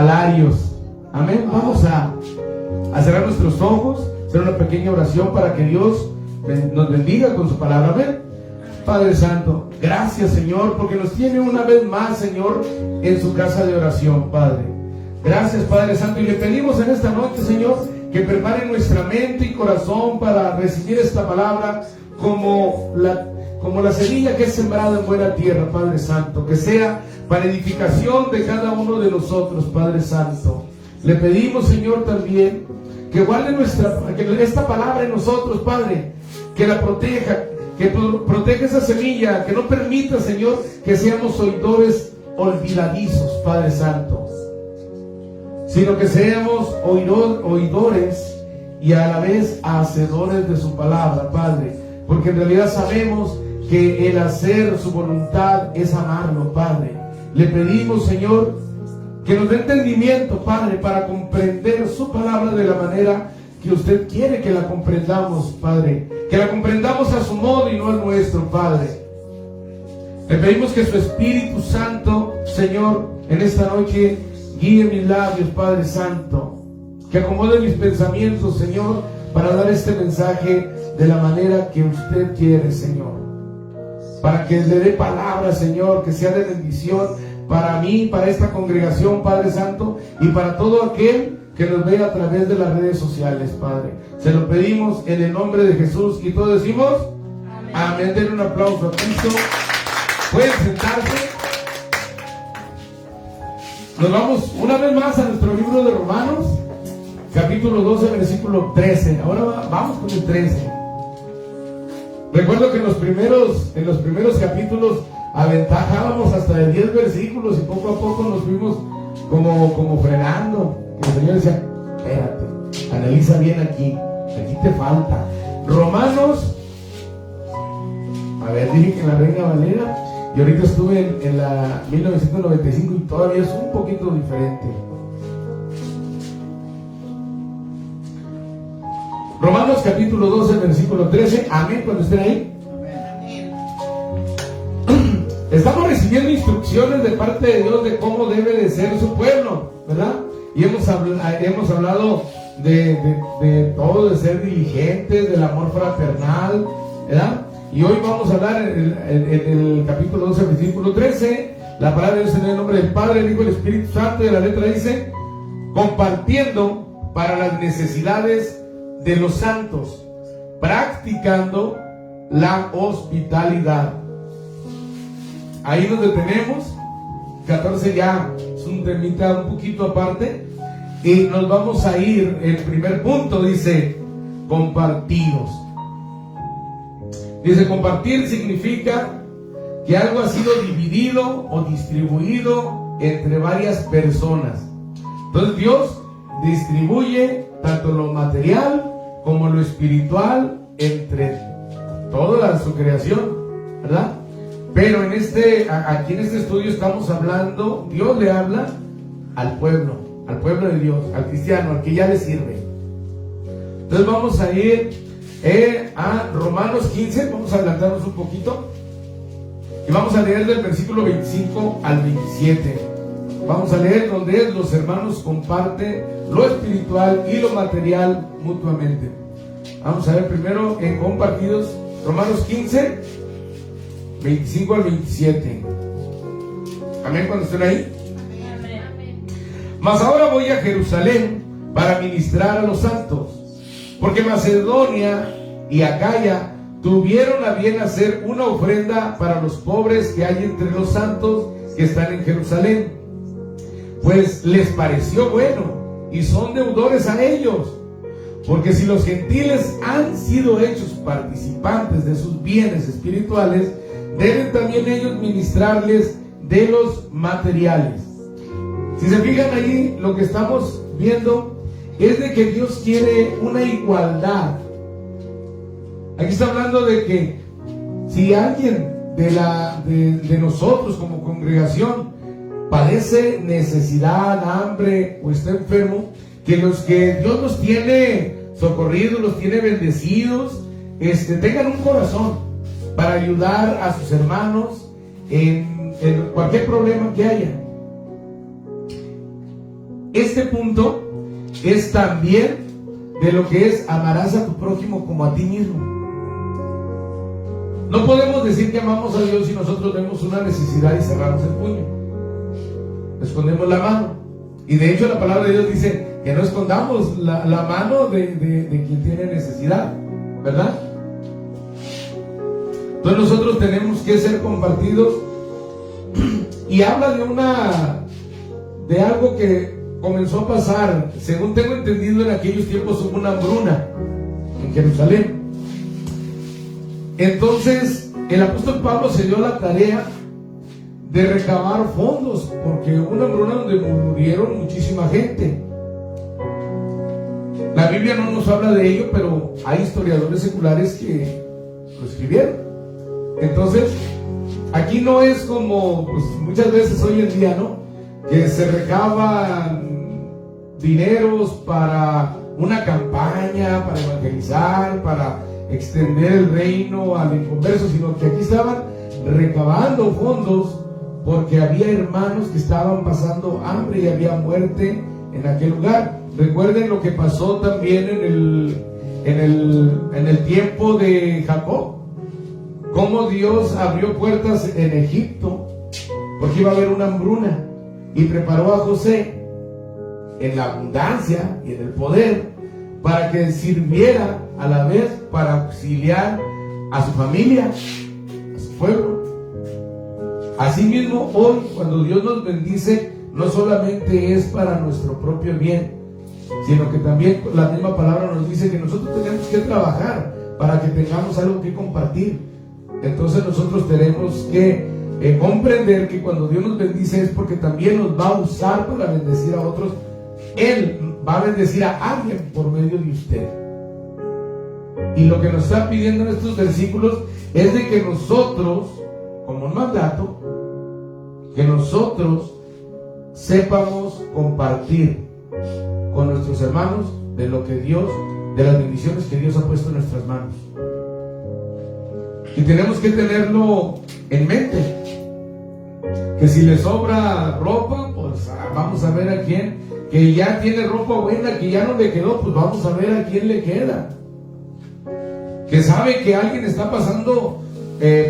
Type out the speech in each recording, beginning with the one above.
salarios. Amén. Vamos a cerrar nuestros ojos, hacer una pequeña oración para que Dios nos bendiga con su palabra. Amén. Padre Santo, gracias, Señor, porque nos tiene una vez más, Señor, en su casa de oración, Padre. Gracias, Padre Santo, y le pedimos en esta noche, Señor, que prepare nuestra mente y corazón para recibir esta palabra como la semilla que es sembrada en buena tierra, Padre Santo, que sea para edificación de cada uno de nosotros, Padre Santo. Le pedimos, Señor, también que guarde que esta palabra en nosotros, Padre, que la proteja, que proteja esa semilla, que no permita, Señor, que seamos oidores olvidadizos, Padre Santo, sino que seamos oidores y a la vez hacedores de su palabra, Padre, porque en realidad sabemos que el hacer su voluntad es amarlo, Padre. Le pedimos, Señor, que nos dé entendimiento, Padre, para comprender su palabra de la manera que usted quiere que la comprendamos, Padre. Que la comprendamos a su modo y no al nuestro, Padre. Le pedimos que su Espíritu Santo, Señor, en esta noche guíe mis labios, Padre Santo. Que acomode mis pensamientos, Señor, para dar este mensaje de la manera que usted quiere, Señor. Para que le dé palabra, Señor, que sea de bendición para mí, para esta congregación, Padre Santo, y para todo aquel que nos vea a través de las redes sociales, Padre. Se lo pedimos en el nombre de Jesús y todos decimos amén. Denle un aplauso a Cristo. Pueden sentarse. Nos vamos una vez más a nuestro libro de Romanos, capítulo 12, versículo 13. Ahora vamos con el 13. Recuerdo que en los primeros capítulos aventajábamos hasta de 10 versículos y poco a poco nos fuimos como frenando. Y el Señor decía, espérate, analiza bien aquí te falta. Romanos, a ver, dije que en la Reina Valera, y ahorita estuve en la 1995 y todavía es un poquito diferente. Romanos capítulo 12, versículo 13. Amén, cuando estén ahí. Estamos recibiendo instrucciones de parte de Dios de cómo debe de ser su pueblo, ¿verdad? Y hemos hablado de todo, de ser diligentes, del amor fraternal, ¿verdad? Y hoy vamos a hablar en el capítulo 12, versículo 13. La palabra de Dios en el nombre del Padre, el Hijo y el Espíritu Santo. Y la letra dice, compartiendo para las necesidades de los santos, practicando la hospitalidad. Ahí nos detenemos. 14 ya es un temita un poquito aparte, y nos vamos a ir. El primer punto dice compartidos. Dice, compartir significa que algo ha sido dividido o distribuido entre varias personas. Entonces Dios distribuye tanto lo material como lo espiritual entre toda su creación, ¿verdad? Pero aquí en este estudio estamos hablando, Dios le habla al pueblo de Dios, al cristiano, al que ya le sirve. Entonces vamos a ir a Romanos 15, vamos a adelantarnos un poquito y vamos a leer del versículo 25 al 27. Vamos a leer donde los hermanos comparten lo espiritual y lo material mutuamente. Vamos a ver primero en compartidos, Romanos 15, 25 al 27. Amén, cuando estén ahí. Amén. Mas ahora voy a Jerusalén para ministrar a los santos, porque Macedonia y Acaya tuvieron a bien hacer una ofrenda para los pobres que hay entre los santos que están en Jerusalén, pues les pareció bueno y son deudores a ellos, porque si los gentiles han sido hechos participantes de sus bienes espirituales, deben también ellos ministrarles de los materiales. Si se fijan ahí, lo que estamos viendo es de que Dios quiere una igualdad. Aquí está hablando de que si alguien de nosotros como congregación padece necesidad, hambre o está enfermo, que Dios los tiene socorridos, los tiene bendecidos, tengan un corazón para ayudar a sus hermanos en cualquier problema que haya. este punto es también de lo que es amarás a tu prójimo como a ti mismo. No podemos decir que amamos a Dios si nosotros vemos una necesidad y cerramos el puño, escondemos la mano. Y de hecho la palabra de Dios dice que no escondamos la mano de quien tiene necesidad, ¿verdad? Entonces nosotros tenemos que ser compartidos. Y habla de algo que comenzó a pasar, según tengo entendido, en aquellos tiempos hubo una hambruna en Jerusalén. Entonces el apóstol Pablo se dio a la tarea de recabar fondos, porque hubo una hambruna donde murieron muchísima gente. La Biblia no nos habla de ello, pero hay historiadores seculares que lo escribieron. Entonces aquí no es como pues, muchas veces hoy en día, ¿no? Que se recaban dineros para una campaña, para evangelizar, para extender el reino al inconverso, sino que aquí estaban recabando fondos porque había hermanos que estaban pasando hambre y había muerte en aquel lugar. Recuerden lo que pasó también en el tiempo de Jacob, cómo Dios abrió puertas en Egipto porque iba a haber una hambruna y preparó a José en la abundancia y en el poder para que sirviera a la vez para auxiliar a su familia, a su pueblo. Asimismo, hoy cuando Dios nos bendice, no solamente es para nuestro propio bien, sino que también la misma palabra nos dice que nosotros tenemos que trabajar para que tengamos algo que compartir. Entonces nosotros tenemos que comprender que cuando Dios nos bendice es porque también nos va a usar para bendecir a otros. Él va a bendecir a alguien por medio de usted. Y lo que nos está pidiendo en estos versículos es de que nosotros, como un mandato, que nosotros sepamos compartir con nuestros hermanos de lo que Dios, de las bendiciones que Dios ha puesto en nuestras manos. Y tenemos que tenerlo en mente, que si le sobra ropa, pues vamos a ver a quién, que ya tiene ropa buena, que ya no le quedó, pues vamos a ver a quién le queda. Que sabe que alguien está pasando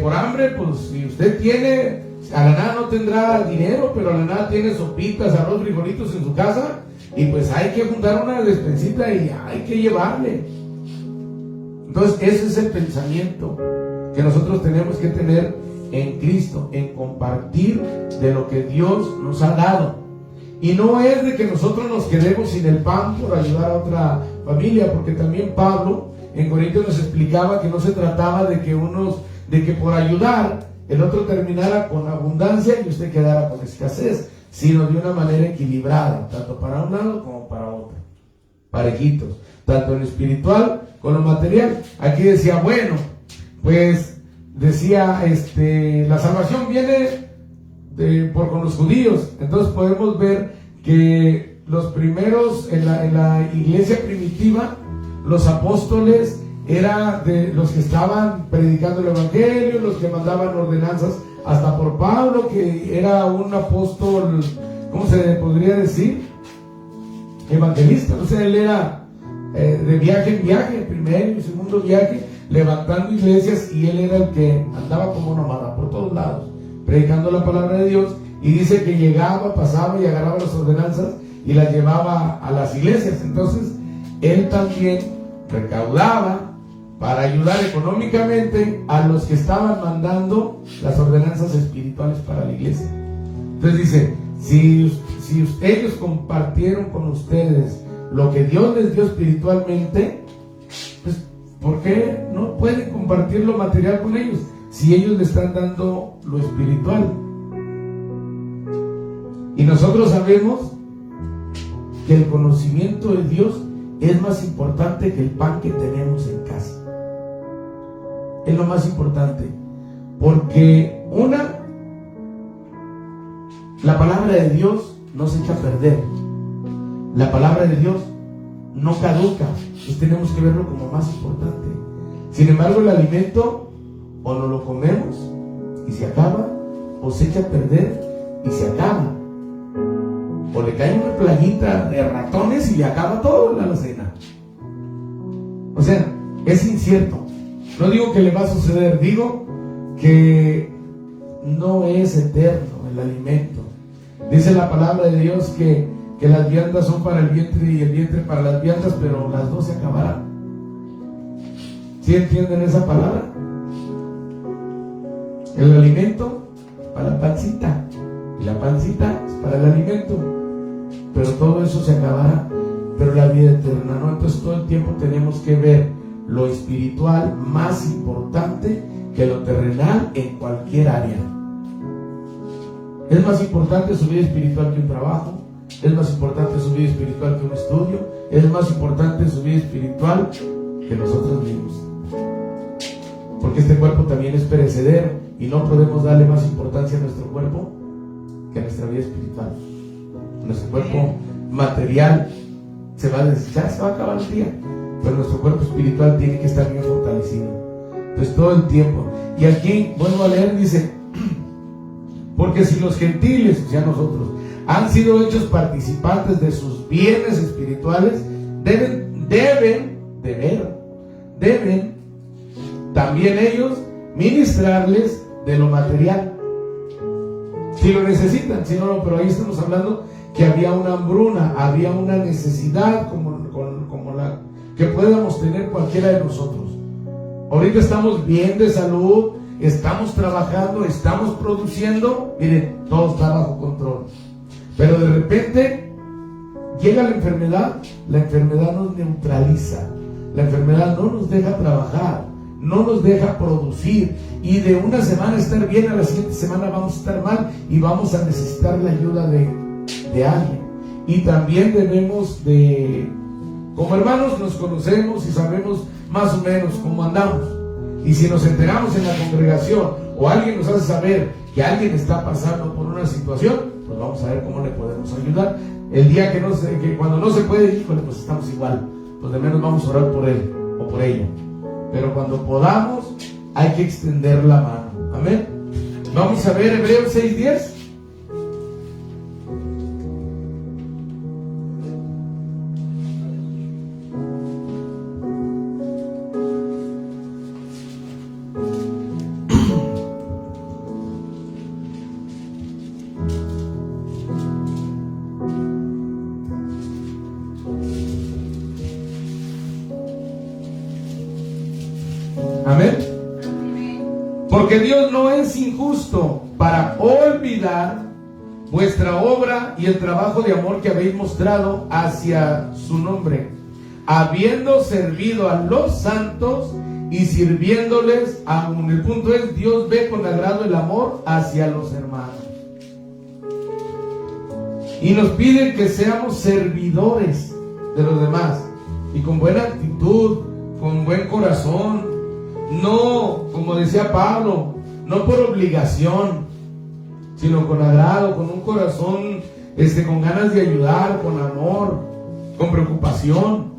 por hambre, pues si usted tiene, a la nada no tendrá dinero, pero a la nada tiene sopitas, arroz, frijolitos en su casa, y pues hay que juntar una despensita y hay que llevarle. Entonces ese es el pensamiento que nosotros tenemos que tener en Cristo, en compartir de lo que Dios nos ha dado. Y no es de que nosotros nos quedemos sin el pan por ayudar a otra familia, porque también Pablo en Corintios nos explicaba que no se trataba de que por ayudar el otro terminara con abundancia y usted quedara con escasez, sino de una manera equilibrada, tanto para un lado como para otro, parejitos, tanto en lo espiritual como en lo material. Aquí decía, bueno, pues decía, la salvación viene con los judíos. Entonces podemos ver que los primeros en la iglesia primitiva, los apóstoles eran de los que estaban predicando el evangelio, los que mandaban ordenanzas, hasta por Pablo, que era un apóstol, ¿cómo se podría decir? Evangelista. O sea, él era de viaje en viaje, primero y segundo viaje, levantando iglesias, y él era el que andaba como nómada por todos lados, predicando la palabra de Dios. Y dice que llegaba, pasaba y agarraba las ordenanzas y las llevaba a las iglesias. Entonces él también recaudaba para ayudar económicamente a los que estaban mandando las ordenanzas espirituales para la iglesia. Entonces dice, si ellos compartieron con ustedes lo que Dios les dio espiritualmente, pues ¿por qué no pueden compartir lo material con ellos si ellos le están dando lo espiritual? Y nosotros sabemos que el conocimiento de Dios es más importante que el pan que tenemos en casa. Es lo más importante, porque la palabra de Dios no se echa a perder, la palabra de Dios no caduca, y tenemos que verlo como más importante. Sin embargo, el alimento o no lo comemos y se acaba, o se echa a perder y se acaba. o le cae una plaguita de ratones y le acaba todo la alacena. O sea, es incierto. No digo que le va a suceder, digo que no es eterno el alimento. Dice la palabra de Dios que las viandas son para el vientre y el vientre para las viandas, pero las dos se acabarán. ¿Sí entienden esa palabra? El alimento para la pancita y la pancita es para el alimento, pero todo eso se acabará. Pero la vida eterna no. Entonces todo el tiempo tenemos que ver lo espiritual más importante que lo terrenal en cualquier área. Es más importante su vida espiritual que un trabajo, es más importante su vida espiritual que un estudio, es más importante su vida espiritual que nosotros mismos. Porque este cuerpo también es perecedero y no podemos darle más importancia a nuestro cuerpo que a nuestra vida espiritual. Nuestro cuerpo material se va a desechar, se va a acabar el día, pero nuestro cuerpo espiritual tiene que estar bien fortalecido. Entonces todo el tiempo. Y aquí vuelvo a leer, dice: porque si los gentiles, o sea nosotros, han sido hechos participantes de sus bienes espirituales, deben también ellos ministrarles de lo material. Si lo necesitan, si no, pero ahí estamos hablando que había una hambruna, había una necesidad como la que podamos tener cualquiera de nosotros. Ahorita estamos bien de salud, estamos trabajando, estamos produciendo, miren, todo está bajo control. Pero de repente llega la enfermedad nos neutraliza, la enfermedad no nos deja trabajar, no nos deja producir, y de una semana estar bien, a la siguiente semana vamos a estar mal y vamos a necesitar la ayuda de alguien. Y también debemos de, como hermanos nos conocemos y sabemos más o menos cómo andamos, y si nos enteramos en la congregación o alguien nos hace saber que alguien está pasando por una situación, pues vamos a ver cómo le podemos ayudar. El día que cuando no se puede, híjole, pues estamos igual, pues de menos vamos a orar por él o por ella. Pero cuando podamos, hay que extender la mano. Amén. Vamos a ver Hebreos 6:10. Amén. Porque Dios no es injusto para olvidar vuestra obra y el trabajo de amor que habéis mostrado hacia su nombre, habiendo servido a los santos y sirviéndoles aún. El punto es, Dios ve con agrado el amor hacia los hermanos y nos pide que seamos servidores de los demás, y con buena actitud, con buen corazón. No, como decía Pablo, no por obligación, sino con agrado, con un corazón, con ganas de ayudar, con amor, con preocupación.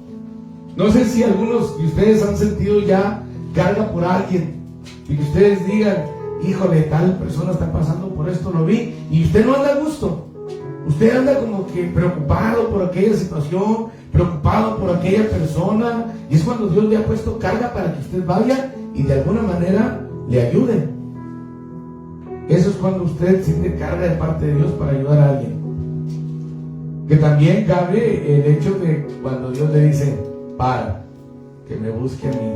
No sé si algunos de ustedes han sentido ya carga por alguien y que ustedes digan: híjole, tal persona está pasando por esto, lo vi, y usted no anda a gusto. Usted anda como que preocupado por aquella situación, preocupado por aquella persona, y es cuando Dios le ha puesto carga para que usted vaya y de alguna manera le ayude. Eso es cuando usted siente carga de parte de Dios para ayudar a alguien. Que también cabe el hecho de cuando Dios le dice: para, que me busque a mí.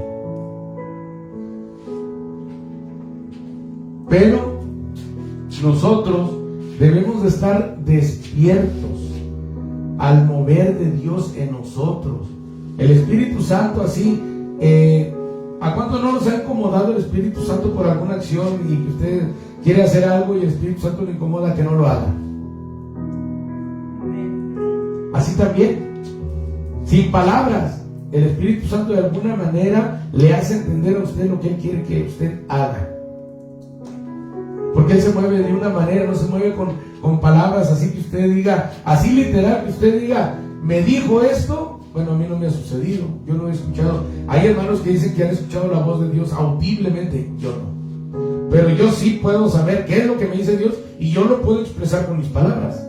Pero nosotros debemos de estar despiertos al mover de Dios en nosotros. El Espíritu Santo así, ¿a cuánto no nos ha incomodado el Espíritu Santo por alguna acción y que usted quiere hacer algo y el Espíritu Santo le incomoda que no lo haga? Así también, sin palabras, el Espíritu Santo de alguna manera le hace entender a usted lo que Él quiere que usted haga. Porque Él se mueve de una manera, no se mueve con palabras así que usted diga, así literal, que usted diga: me dijo esto. Bueno, a mí no me ha sucedido, yo no he escuchado. Hay hermanos que dicen que han escuchado la voz de Dios audiblemente, yo no. Pero yo sí puedo saber qué es lo que me dice Dios y yo lo puedo expresar con mis palabras.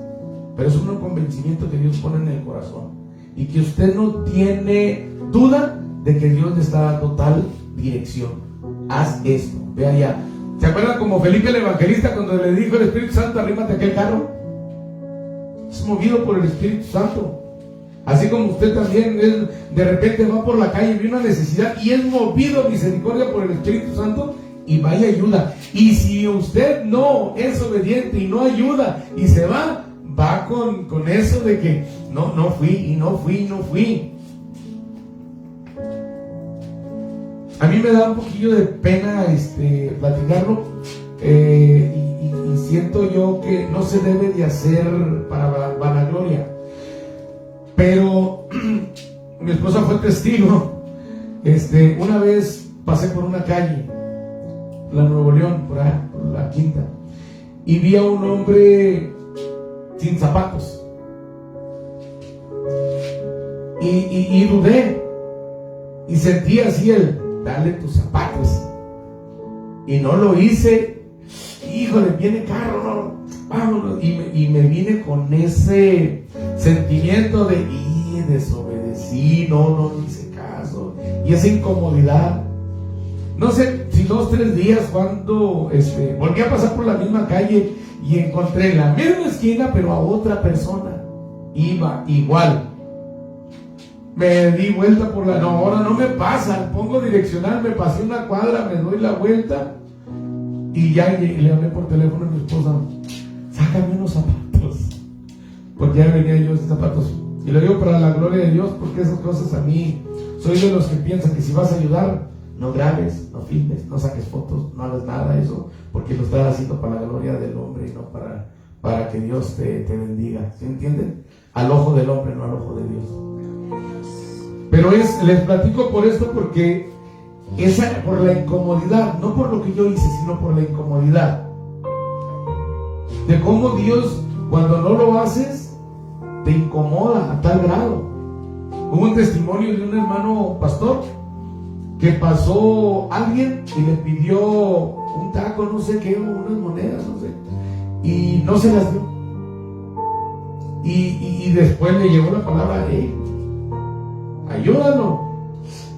pero es un convencimiento que Dios pone en el corazón y que usted no tiene duda de que Dios le está dando tal dirección. Haz esto, ve allá. ¿Se acuerdan como Felipe el Evangelista cuando le dijo el Espíritu Santo, arrímate a aquel carro? Es movido por el Espíritu Santo. Así como usted también de repente va por la calle y ve una necesidad y es movido a misericordia por el Espíritu Santo y va y ayuda. Y si usted no es obediente y no ayuda y se va con eso de que no fui. A mí me da un poquillo de pena platicarlo y siento yo que no se debe de hacer para vanagloria. Pero mi esposa fue testigo. Una vez pasé por una calle, la Nuevo León, por allá, por la Quinta, y vi a un hombre sin zapatos. Y dudé. Y sentí así dale tus zapatos. Y no lo hice. Híjole, viene carro, no, vámonos. Y me vine con ese sentimiento de desobedecí, no hice caso. Y esa incomodidad. No sé si 2 o 3 días cuando volví a pasar por la misma calle y encontré en la misma esquina, pero a otra persona. Iba igual. Me di vuelta por la... No, ahora no me pasa. Pongo direccional, me pasé una cuadra, me doy la vuelta y ya le hablé por teléfono a mi esposa. Sácame unos zapatos. Porque ya venía yo sin zapatos. Y lo digo para la gloria de Dios, porque esas cosas a mí... Soy de los que piensan que si vas a ayudar, no grabes, no filmes, no saques fotos, no hagas nada de eso, porque lo estás haciendo para la gloria del hombre y no para que Dios te bendiga. ¿Sí entienden? Al ojo del hombre, no al ojo de Dios. Pero les platico por esto porque por la incomodidad, no por lo que yo hice, sino por la incomodidad. De cómo Dios, cuando no lo haces, te incomoda a tal grado. Hubo un testimonio de un hermano pastor que pasó alguien y le pidió un taco, no sé qué, o unas monedas, no sé, y no se las dio. Y después le llegó la palabra, ayúdalo.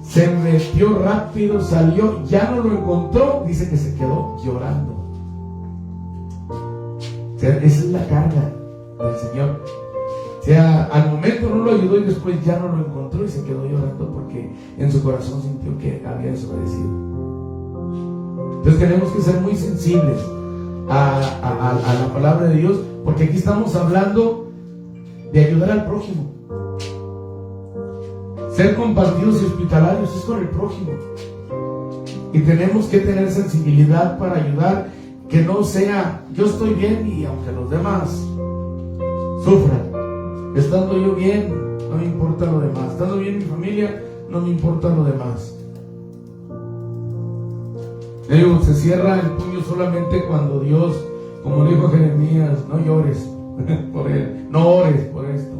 Se metió rápido, salió, ya no lo encontró, dice que se quedó llorando. O sea, esa es la carga del Señor. O sea, al momento no lo ayudó y después ya no lo encontró y se quedó llorando porque en su corazón sintió que había desobedecido. Entonces tenemos que ser muy sensibles a la palabra de Dios, porque aquí estamos hablando de ayudar al prójimo. Ser compartidos y hospitalarios es con el prójimo. Y tenemos que tener sensibilidad para ayudar, que no sea yo estoy bien y aunque los demás sufran, estando yo bien no me importa lo demás, estando bien mi familia no me importa lo demás. Se cierra el puño solamente cuando Dios, como dijo Jeremías, no llores por él, no ores por esto.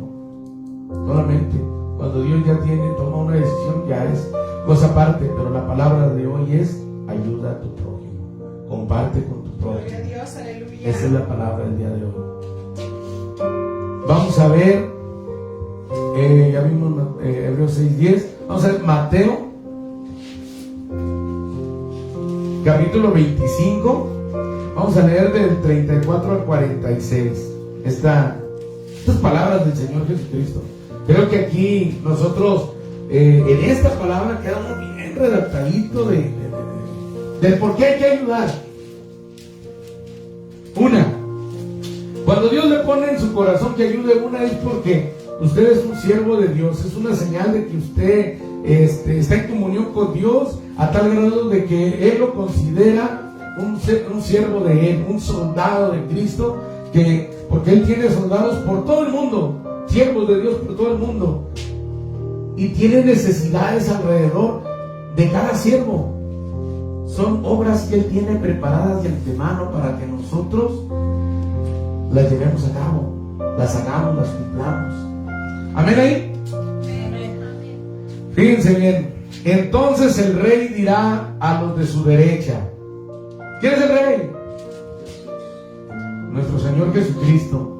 Solamente cuando Dios ya toma una decisión, ya es cosa aparte, pero la palabra de hoy es ayuda a tu prójimo, comparte con tu prójimo. Dios, aleluya. Esa es la palabra del día de hoy. Vamos a ver, ya vimos Hebreos 6:10, vamos a ver Mateo, capítulo 25, vamos a leer del 34 al 46, estas palabras del Señor Jesucristo. Creo que aquí nosotros, en esta palabra quedamos bien redactadito del por qué hay que ayudar. Cuando Dios le pone en su corazón que ayude, es porque usted es un siervo de Dios, es una señal de que usted está en comunión con Dios a tal grado de que Él lo considera un siervo de Él, un soldado de Cristo, porque Él tiene soldados por todo el mundo, siervos de Dios por todo el mundo, y tiene necesidades alrededor de cada siervo. Son obras que Él tiene preparadas de antemano para que nosotros las llevemos a cabo, las hagamos, las cumplamos. ¿Amén ahí? Amén. Fíjense bien. Entonces el rey dirá a los de su derecha. ¿Quién es el rey? Nuestro Señor Jesucristo.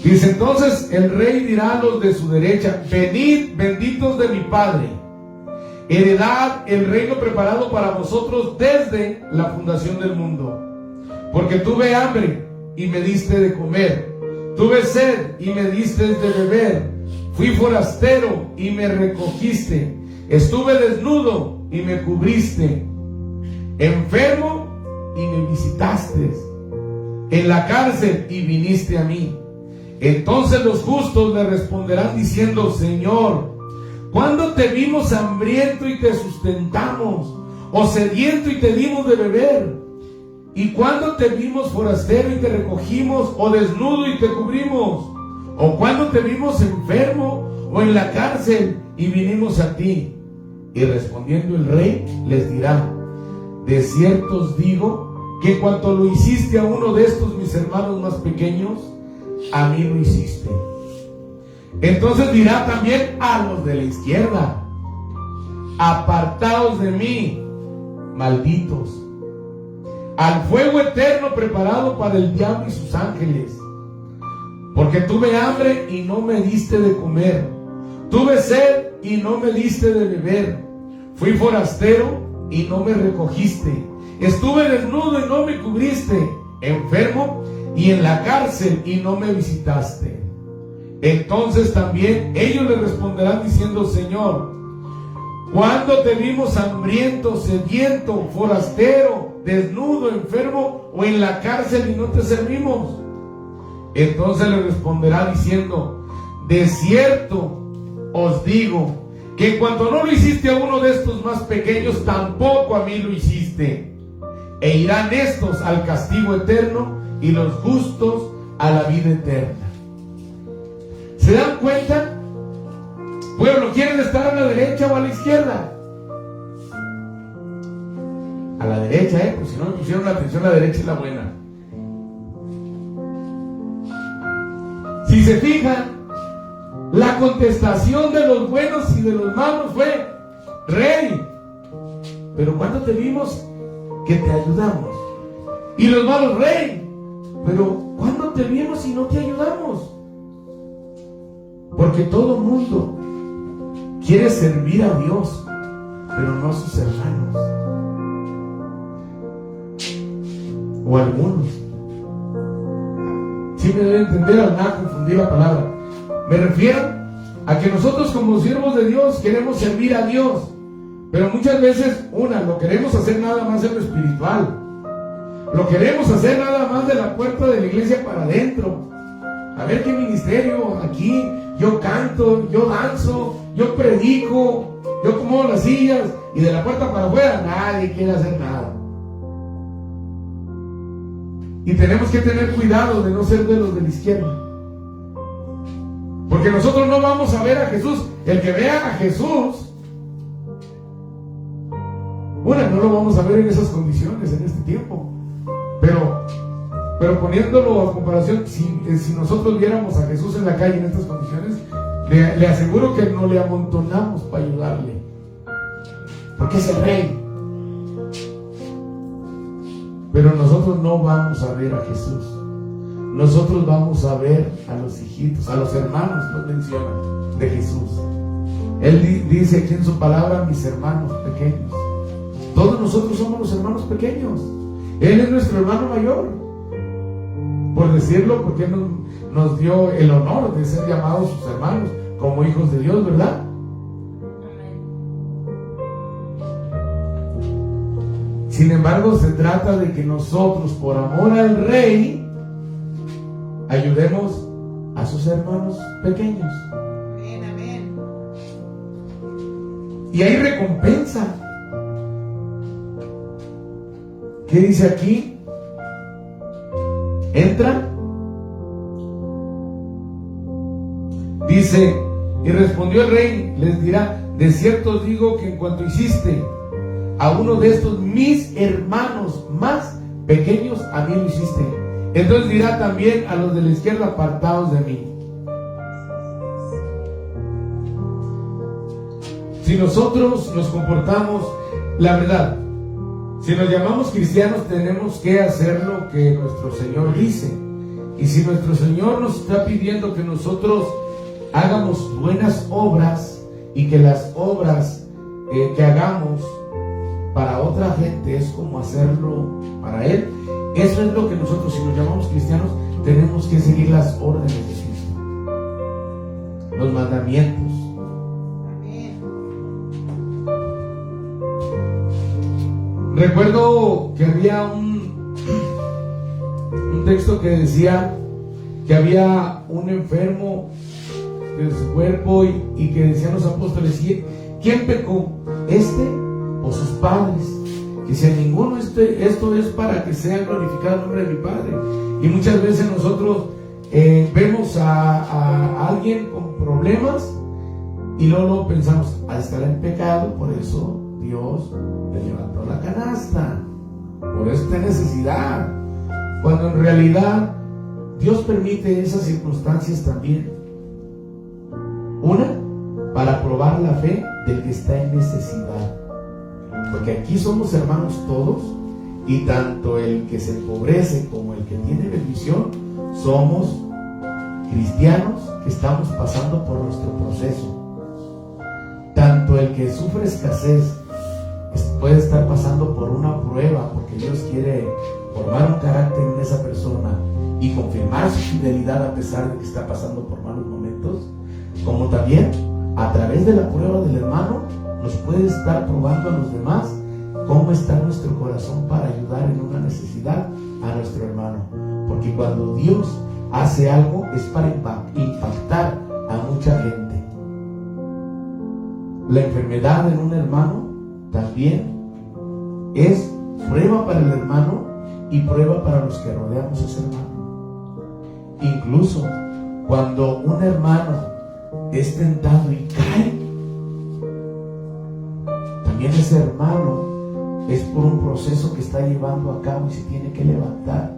Dice: entonces el rey dirá a los de su derecha: venid, benditos de mi Padre, heredad el reino preparado para vosotros desde la fundación del mundo. Porque tuve hambre y me diste de comer, tuve sed y me diste de beber, fui forastero y me recogiste, estuve desnudo y me cubriste, enfermo y me visitaste, en la cárcel y viniste a mí. Entonces los justos le responderán diciendo: Señor, ¿cuándo te vimos hambriento y te sustentamos, o sediento y te dimos de beber? ¿Y cuándo te vimos forastero y te recogimos, o desnudo y te cubrimos? ¿O cuándo te vimos enfermo o en la cárcel y vinimos a ti? Y respondiendo el rey les dirá: de cierto os digo que cuanto lo hiciste a uno de estos mis hermanos más pequeños, a mí lo hiciste. Entonces dirá también a los de la izquierda: apartaos de mí, malditos, al fuego eterno preparado para el diablo y sus ángeles. Porque tuve hambre y no me diste de comer, tuve sed y no me diste de beber, fui forastero y no me recogiste, estuve desnudo y no me cubriste, enfermo y en la cárcel y no me visitaste. Entonces también ellos le responderán diciendo: Señor, ¿cuándo te vimos hambriento, sediento, forastero, desnudo, enfermo o en la cárcel y no te servimos? Entonces le responderá diciendo: de cierto os digo que cuando no lo hiciste a uno de estos más pequeños, tampoco a mí lo hiciste. E irán estos al castigo eterno y los justos a la vida eterna. ¿Se dan cuenta? Pueblo, ¿quieren estar a la derecha o a la izquierda? A la derecha, pues si no me pusieron la atención, la derecha es la buena. Si se fijan, la contestación de los buenos y de los malos fue: Rey, pero ¿cuándo te vimos que te ayudamos? Y los malos: Rey, pero ¿cuándo te vimos y no te ayudamos? Porque todo mundo quiere servir a Dios, pero no a sus hermanos, o a algunos. Sí me debe entender al no confundir la palabra. Me refiero a que nosotros como siervos de Dios queremos servir a Dios, pero muchas veces lo queremos hacer nada más en lo espiritual, lo queremos hacer nada más de la puerta de la iglesia para adentro. A ver qué ministerio aquí, yo canto, yo danzo, yo predico, yo acomodo las sillas, y de la puerta para afuera nadie quiere hacer nada. Y tenemos que tener cuidado de no ser de los de la izquierda, porque nosotros no vamos a ver a Jesús. El que vea a Jesús, no lo vamos a ver en esas condiciones en este tiempo, pero poniéndolo a comparación, si nosotros viéramos a Jesús en la calle en estas condiciones, le aseguro que no le amontonamos para ayudarle, porque es el rey. Pero nosotros no vamos a ver a Jesús, nosotros vamos a ver a los hijitos, a los hermanos, los menciona, de Jesús. Él dice aquí en su palabra: mis hermanos pequeños. Todos nosotros somos los hermanos pequeños. Él es nuestro hermano mayor, por decirlo, porque Él nos dio el honor de ser llamados sus hermanos como hijos de Dios, ¿verdad? Sin embargo, se trata de que nosotros, por amor al Rey, ayudemos a sus hermanos pequeños. Amén, amén. Y hay recompensa. ¿Qué dice aquí? Entra. Dice: y respondió el rey, les dirá: de cierto os digo que en cuanto hiciste a uno de estos mis hermanos más pequeños, a mí lo hiciste. Entonces dirá también a los de la izquierda: apartaos de mí. Si nosotros nos comportamos, la verdad, si nos llamamos cristianos, tenemos que hacer lo que nuestro Señor dice. Y si nuestro Señor nos está pidiendo que nosotros hagamos buenas obras y que las obras que hagamos para otra gente es como hacerlo para Él, eso es lo que nosotros, si nos llamamos cristianos, tenemos que seguir las órdenes de Cristo, los mandamientos. Recuerdo que había un texto que decía que había un enfermo de su cuerpo y que decían los apóstoles: ¿quién pecó? ¿Este o sus padres? Que si a ninguno esto es para que sea glorificado el nombre de mi Padre. Y muchas veces nosotros vemos a alguien con problemas y luego pensamos: estar en pecado, por eso Dios le levantó la canasta, por esta necesidad, cuando en realidad Dios permite esas circunstancias también. Una, para probar la fe del que está en necesidad, porque aquí somos hermanos todos, y tanto el que se empobrece como el que tiene bendición somos cristianos que estamos pasando por nuestro proceso. Tanto el que sufre escasez puede estar pasando por una prueba, porque Dios quiere formar un carácter en esa persona y confirmar su fidelidad a pesar de que está pasando por malos momentos, como también a través de la prueba del hermano nos puede estar probando a los demás cómo está nuestro corazón para ayudar en una necesidad a nuestro hermano, porque cuando Dios hace algo es para impactar a mucha gente. La enfermedad en un hermano también es prueba para el hermano y prueba para los que rodeamos a ese hermano. Incluso cuando un hermano es tentado y cae, también ese hermano es por un proceso que está llevando a cabo y se tiene que levantar.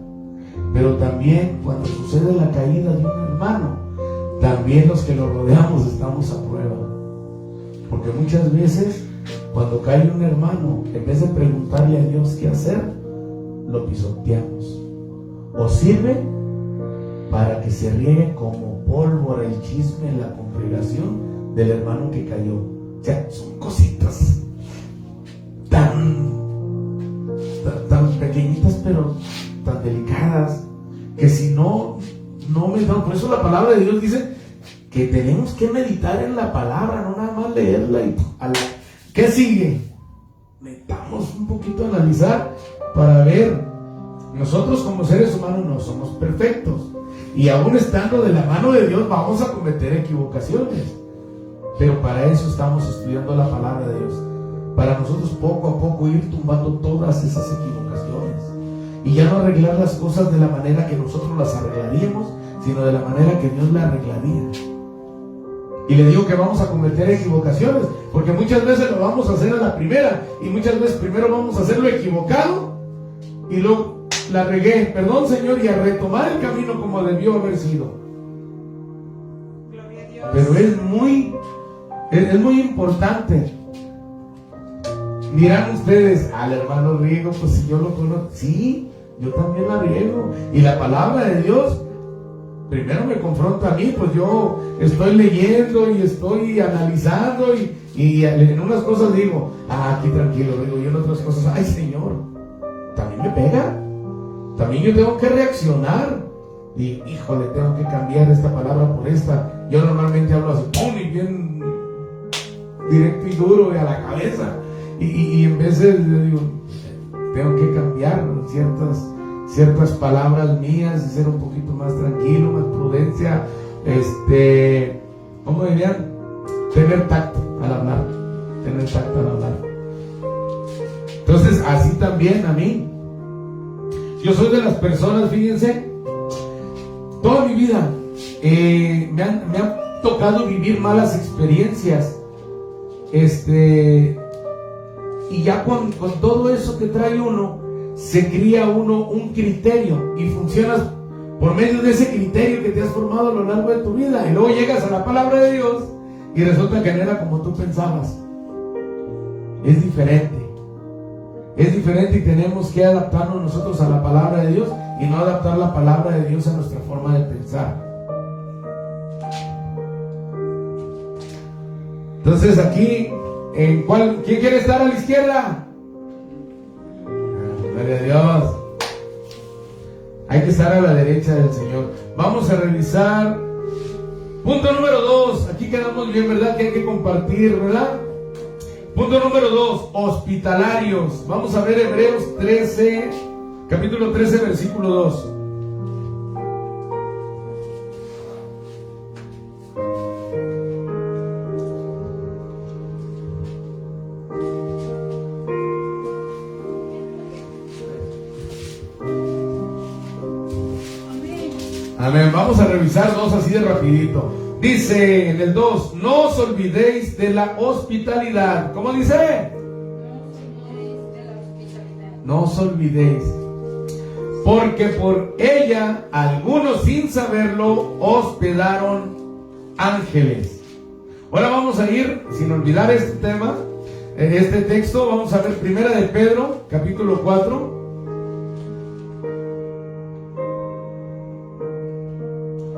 Pero también cuando sucede la caída de un hermano, también los que lo rodeamos estamos a prueba, porque muchas veces cuando cae un hermano, en vez de preguntarle a Dios qué hacer, lo pisoteamos. O sirve para que se riegue como pólvora el chisme en la congregación del hermano que cayó. O sea, son cositas tan pequeñitas, pero tan delicadas, que si no me dan. Por eso la palabra de Dios dice que tenemos que meditar en la palabra, no nada más leerla y ¿qué sigue? Necesitamos un poquito analizar para ver. Nosotros como seres humanos no somos perfectos, y aún estando de la mano de Dios vamos a cometer equivocaciones, pero para eso estamos estudiando la palabra de Dios, para nosotros poco a poco ir tumbando todas esas equivocaciones y ya no arreglar las cosas de la manera que nosotros las arreglaríamos, sino de la manera que Dios las arreglaría. Y le digo que vamos a cometer equivocaciones, porque muchas veces lo vamos a hacer a la primera, y muchas veces primero vamos a hacerlo equivocado y luego la regué, perdón Señor, y a retomar el camino como debió haber sido. Gloria a Dios. Pero es muy importante. Dirán ustedes: al hermano riego, pues si yo lo conozco. Sí, yo también la riego, y la palabra de Dios primero me confronta a mí, pues yo estoy leyendo y estoy analizando y en unas cosas digo: aquí tranquilo, digo, y en otras cosas: ay Señor, también me pega, también yo tengo que reaccionar, y híjole, tengo que cambiar esta palabra por esta. Yo normalmente hablo así, ¡pum!, y bien directo y duro y a la cabeza, y en veces yo digo: tengo que cambiar ciertas palabras mías y ser un poquito más tranquilo, más prudencia, ¿cómo dirían? Tener tacto al hablar. Entonces, así también a mí. Yo soy de las personas, fíjense, toda mi vida me han tocado vivir malas experiencias, y ya con todo eso que trae uno, se cría uno un criterio y funcionas por medio de ese criterio que te has formado a lo largo de tu vida, y luego llegas a la palabra de Dios y resulta que no era como tú pensabas. Es diferente y tenemos que adaptarnos nosotros a la palabra de Dios y no adaptar la palabra de Dios a nuestra forma de pensar. Entonces aquí, ¿quién quiere estar a la izquierda? Gloria a Dios. Hay que estar a la derecha del Señor. Vamos a revisar punto número 2. Aquí quedamos bien, ¿verdad? Que hay que compartir, ¿verdad? Punto número 2, hospitalarios. Vamos a ver Hebreos 13, capítulo 13, versículo 2. Amén. Vamos a revisar dos así de rapidito. Dice en el 2, no os olvidéis de la hospitalidad. ¿Cómo dice? No os olvidéis. Porque por ella algunos sin saberlo hospedaron ángeles. Ahora vamos a ir, sin olvidar este tema, este texto, vamos a ver Primera de Pedro, capítulo 4.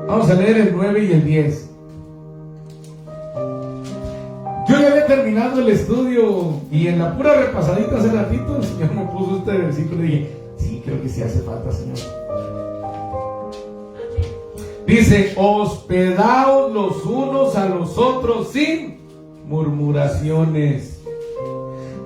Vamos a leer el 9 y el 10. Yo ya había terminado el estudio y en la pura repasadita hace ratito el Señor me puso este versículo y dije, sí, creo que sí hace falta, Señor. Dice, hospedaos los unos a los otros sin murmuraciones.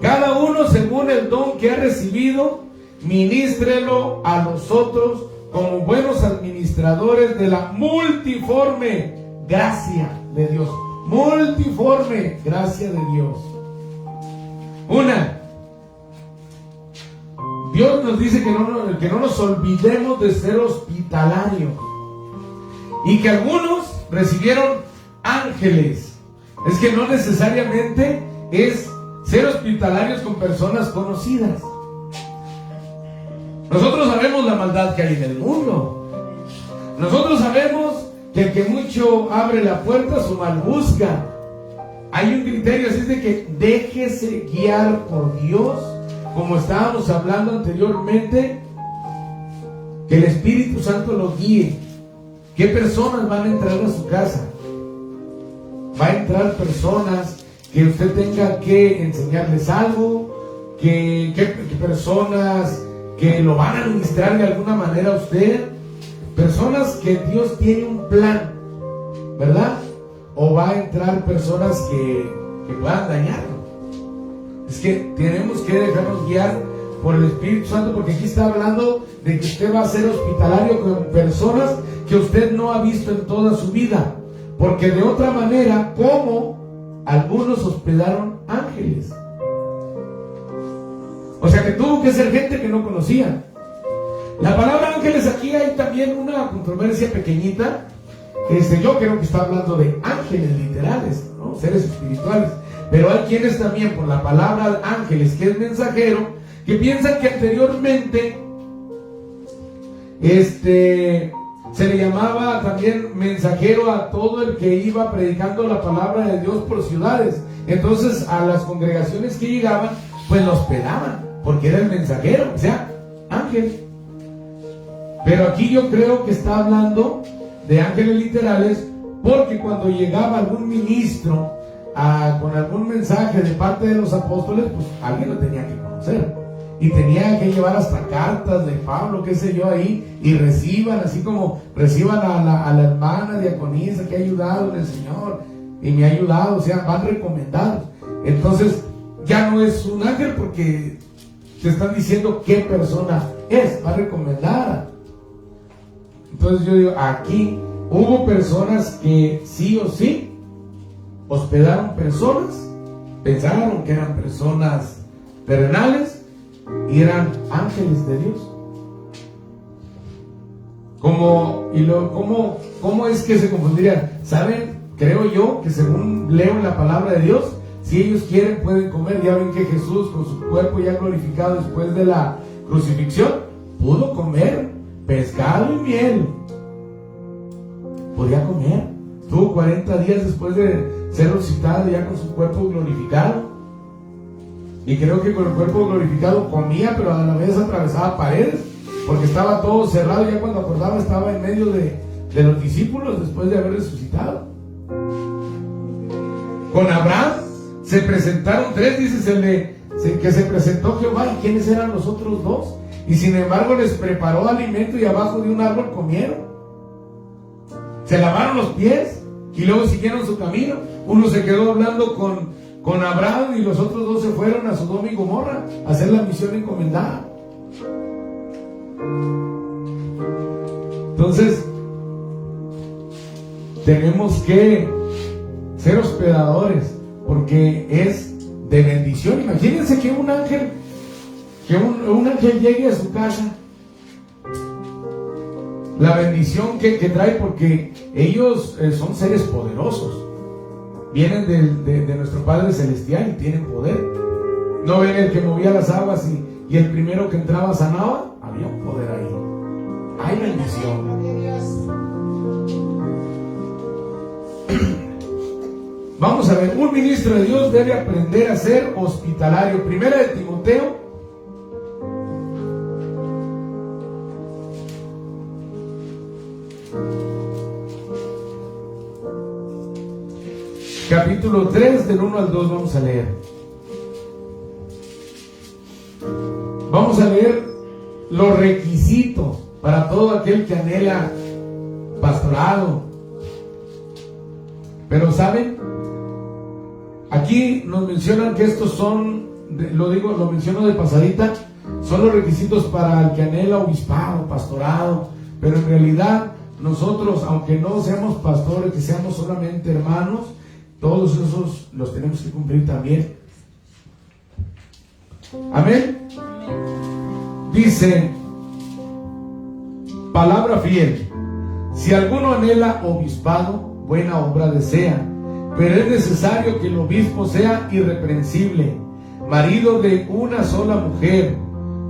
Cada uno según el don que ha recibido, ministrelo a los otros como buenos administradores de la multiforme gracia de Dios. Multiforme gracia de Dios. Dios nos dice que no nos olvidemos de ser hospitalarios. Y que algunos recibieron ángeles. Es que no necesariamente es ser hospitalarios con personas conocidas. Nosotros sabemos la maldad que hay en el mundo. Nosotros sabemos que el que mucho abre la puerta, su mal busca. Hay un criterio, así es de que déjese guiar por Dios, como estábamos hablando anteriormente, que el Espíritu Santo lo guíe. ¿Qué personas van a entrar a su casa? Va a entrar personas que usted tenga que enseñarles algo, que personas que lo van a administrar de alguna manera a usted, personas que Dios tiene un plan, ¿verdad? O va a entrar personas que puedan dañarlo. Es que tenemos que dejarnos guiar por el Espíritu Santo, porque aquí está hablando de que usted va a ser hospitalario con personas que usted no ha visto en toda su vida, porque de otra manera, ¿cómo algunos hospedaron ángeles? O sea que tuvo que ser gente que no conocía. La palabra ángeles, aquí hay también una controversia pequeñita. Yo creo que está hablando de ángeles literales, ¿no? Seres espirituales. Pero hay quienes también, por la palabra ángeles, que es mensajero, que piensan que anteriormente se le llamaba también mensajero a todo el que iba predicando la palabra de Dios por ciudades. Entonces a las congregaciones que llegaban, pues lo hospedaban, porque era el mensajero, o sea, ángel. Pero aquí yo creo que está hablando de ángeles literales, porque cuando llegaba algún ministro con algún mensaje de parte de los apóstoles, pues alguien lo tenía que conocer. Y tenía que llevar hasta cartas de Pablo, qué sé yo, ahí, y reciban, así como reciban a la hermana diaconisa que ha ayudado en el Señor, y me ha ayudado, o sea, van recomendados. Entonces, ya no es un ángel porque te están diciendo qué persona es, va recomendada. Entonces yo digo, aquí hubo personas que sí o sí hospedaron personas, pensaron que eran personas terrenales y eran ángeles de Dios. ¿Cómo es que se confundirían? ¿Saben? Creo yo que según leo en la palabra de Dios, si ellos quieren pueden comer. Ya ven que Jesús, con su cuerpo ya glorificado después de la crucifixión, pudo comer pescado y miel. Podía comer. Estuvo 40 días después de ser resucitado ya con su cuerpo glorificado. Y creo que con el cuerpo glorificado comía, pero a la vez atravesaba paredes. porque estaba todo cerrado. Ya cuando acordaba estaba en medio de los discípulos después de haber resucitado. Con Abraham se presentaron 3, dice que se presentó Jehová. ¿Y quiénes eran los otros 2? Y sin embargo les preparó alimento y abajo de un árbol comieron. Se lavaron los pies y luego siguieron su camino. Uno se quedó hablando con Abraham y los otros 2 se fueron a Sodoma y Gomorra a hacer la misión encomendada. Entonces tenemos que ser hospedadores porque es de bendición. Imagínense que un ángel llegue a su casa, la bendición que trae, porque ellos son seres poderosos, vienen de nuestro Padre Celestial y tienen poder. ¿No ven el que movía las aguas y el primero que entraba sanaba? Había un poder ahí. Hay bendición. Vamos a ver, un ministro de Dios debe aprender a ser hospitalario. Primera de Timoteo, capítulo 3, del 1 al 2, vamos a leer. Vamos a leer los requisitos para todo aquel que anhela pastorado. Pero ¿saben? Aquí nos mencionan que estos son, lo menciono de pasadita, son los requisitos para el que anhela obispado, pastorado. Pero en realidad nosotros, aunque no seamos pastores, que seamos solamente hermanos, todos esos los tenemos que cumplir también. Amén. Dice, palabra fiel: si alguno anhela obispado, buena obra desea, pero es necesario que el obispo sea irreprensible, marido de una sola mujer,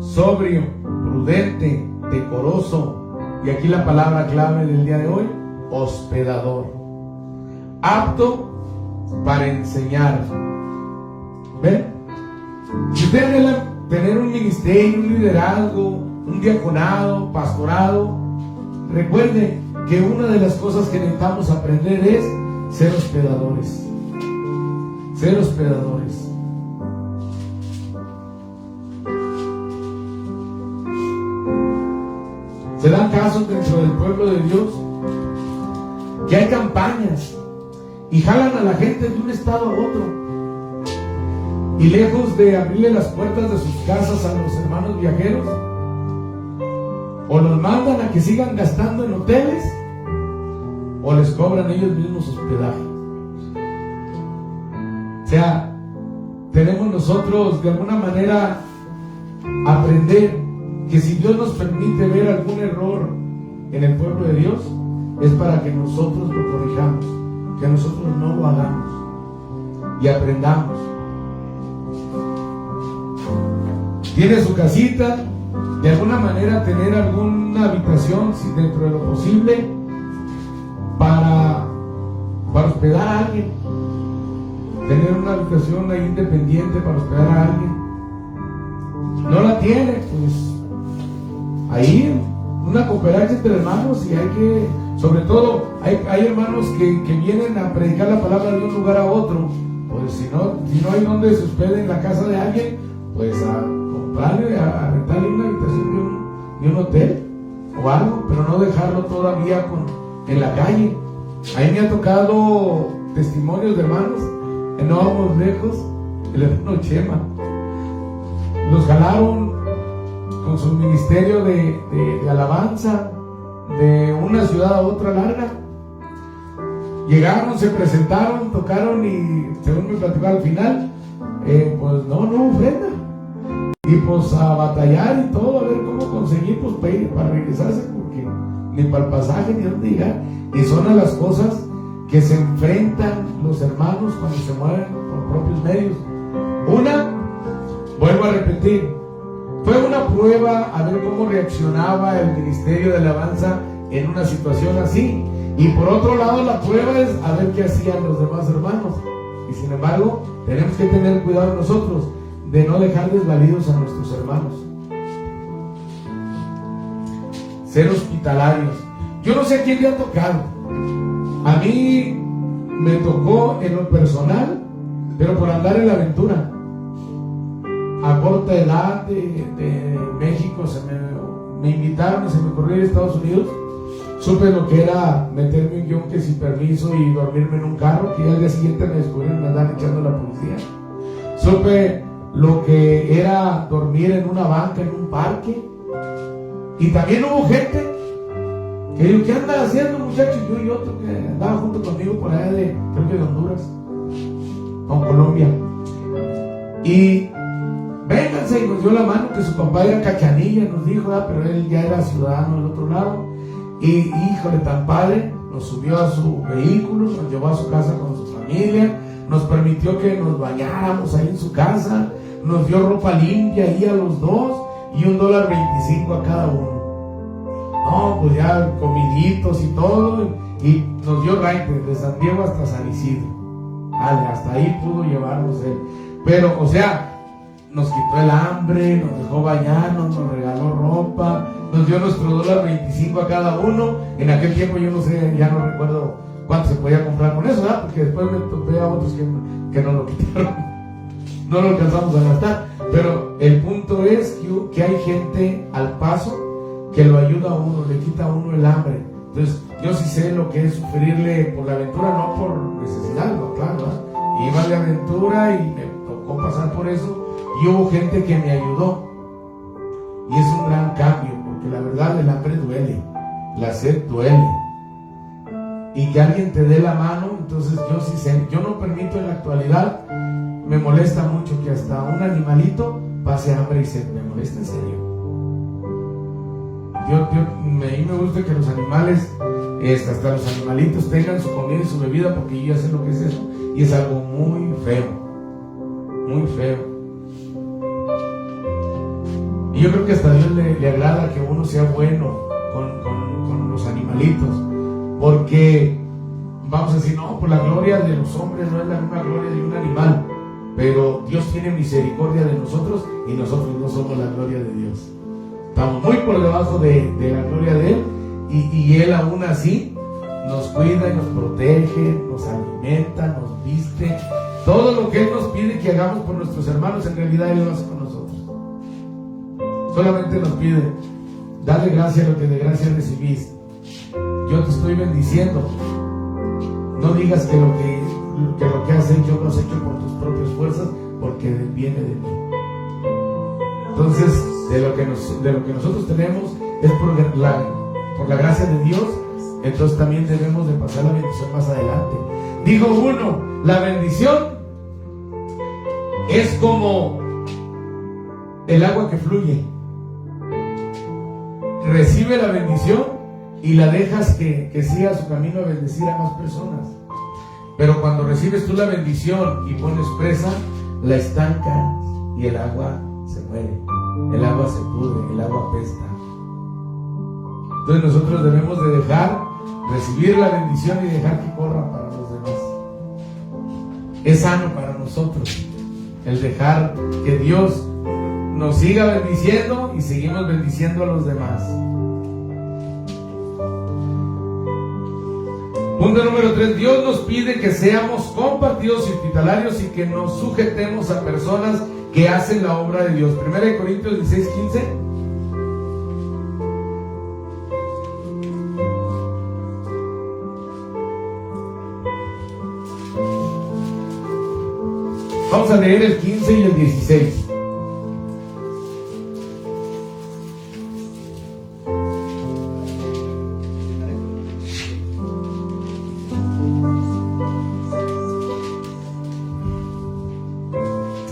sobrio, prudente, decoroso, y aquí la palabra clave del día de hoy, hospedador, apto para enseñar. ¿Ven? Si usted anhela tener un ministerio, un liderazgo, un diaconado, pastorado, recuerde que una de las cosas que necesitamos aprender es ser hospedadores. Ser hospedadores. Se dan casos dentro del pueblo de Dios que hay campañas y jalan a la gente de un estado a otro, y lejos de abrirle las puertas de sus casas a los hermanos viajeros, o los mandan a que sigan gastando en hoteles, o les cobran ellos mismos hospedaje. O sea, tenemos nosotros de alguna manera aprender que si Dios nos permite ver algún error en el pueblo de Dios, es para que nosotros lo corrijamos, que nosotros no lo hagamos y aprendamos. Tiene su casita, de alguna manera tener alguna habitación, si dentro de lo posible, para hospedar a alguien. Tener una habitación ahí independiente para hospedar a alguien. No la tiene, pues ahí una cooperacha entre hermanos, y hay que, sobre todo, hay hermanos que vienen a predicar la palabra de un lugar a otro. Pues si no hay donde se hospede en la casa de alguien, pues a comprarle, a rentarle una habitación de un hotel o algo, pero no dejarlo todavía en la calle. Ahí me ha tocado testimonios de hermanos, no vamos lejos, el hermano Chema, los jalaron con su ministerio de alabanza de una ciudad a otra larga. Llegaron, se presentaron, tocaron, y según me platicó al final, pues no ofrenda. Y pues a batallar y todo, a ver cómo conseguir pues para regresarse, porque ni para el pasaje ni dónde llegar. Y son a las cosas que se enfrentan los hermanos cuando se mueven por propios medios. Una, vuelvo a repetir, fue una prueba a ver cómo reaccionaba el ministerio de alabanza en una situación así. Y por otro lado, la prueba es a ver qué hacían los demás hermanos. Y sin embargo, tenemos que tener cuidado nosotros de no dejar desvalidos a nuestros hermanos. ser hospitalarios. Yo no sé a quién le ha tocado. A mí me tocó en lo personal, pero por andar en la aventura. A corta edad de México me invitaron y se me ocurrió ir a Estados Unidos. Supe lo que era meterme un yunque sin permiso y dormirme en un carro, que al día siguiente me descubrieron, me andaban echando a la policía. Supe lo que era dormir en una banca, en un parque. Y también hubo gente que dijo, ¿qué andan haciendo, muchachos? Yo y otro que andaba junto conmigo por allá creo que de Honduras o Colombia. Y vénganse, y nos dio la mano, que su papá era Cachanilla, nos dijo, pero él ya era ciudadano del otro lado. Y híjole, tan padre, nos subió a su vehículo, nos llevó a su casa con su familia, nos permitió que nos bañáramos ahí en su casa, nos dio ropa limpia ahí a los dos y $1.25 a cada uno. No, pues ya comiditos y todo, y nos dio raite de San Diego hasta San Isidro. Vale, hasta ahí pudo llevarnos él. Pero, o sea, nos quitó el hambre, nos dejó bañarnos, nos regaló ropa, nos dio nuestro $1.25 a cada uno. En aquel tiempo yo no sé, ya no recuerdo cuánto se podía comprar con eso, ¿verdad? Porque después me topé a otros que nos lo quitaron. No lo alcanzamos a gastar. Pero el punto es que hay gente al paso que lo ayuda a uno, le quita a uno el hambre. Entonces, yo sí sé lo que es sufrirle por la aventura, no por necesidad, no, claro, ¿verdad? Iba de aventura y me tocó pasar por eso. Y hubo gente que me ayudó. Y es un gran cambio, porque la verdad el hambre duele, la sed duele. Y que alguien te dé la mano, entonces yo sí sé, yo no permito en la actualidad, me molesta mucho que hasta un animalito pase hambre y sed, me molesta en serio. A mí me gusta que los animales, hasta los animalitos tengan su comida y su bebida, porque yo ya sé lo que es eso, y es algo muy feo, muy feo. Y yo creo que hasta a Dios le agrada que uno sea bueno con los animalitos, porque vamos a decir, no, por la gloria de los hombres no es la misma gloria de un animal, pero Dios tiene misericordia de nosotros y nosotros no somos la gloria de Dios. Estamos muy por debajo de la gloria de Él, y Él aún así nos cuida y nos protege, nos alimenta, nos viste. Todo lo que Él nos pide que hagamos por nuestros hermanos, en realidad Él lo hace con nosotros. Solamente nos pide, dale gracia a lo que de gracia recibiste. Yo te estoy bendiciendo. No digas que lo que has hecho lo has hecho por tus propias fuerzas, porque viene de mí. Entonces, de lo que nosotros tenemos es por la gracia de Dios. Entonces también debemos de pasar la bendición más adelante. Dijo uno, la bendición es como el agua que fluye. Recibe la bendición y la dejas que siga su camino a bendecir a más personas. Pero cuando recibes tú la bendición y pones presa, la estancas y el agua se muere, el agua se pudre, el agua apesta. Entonces nosotros debemos de recibir la bendición y dejar que corra para los demás. Es sano para nosotros el dejar que Dios nos siga bendiciendo y seguimos bendiciendo a los demás. Punto número 3. Dios nos pide que seamos compartidos y hospitalarios y que nos sujetemos a personas que hacen la obra de Dios. 1 Corintios 16:15. Vamos a leer el 15 y el 16.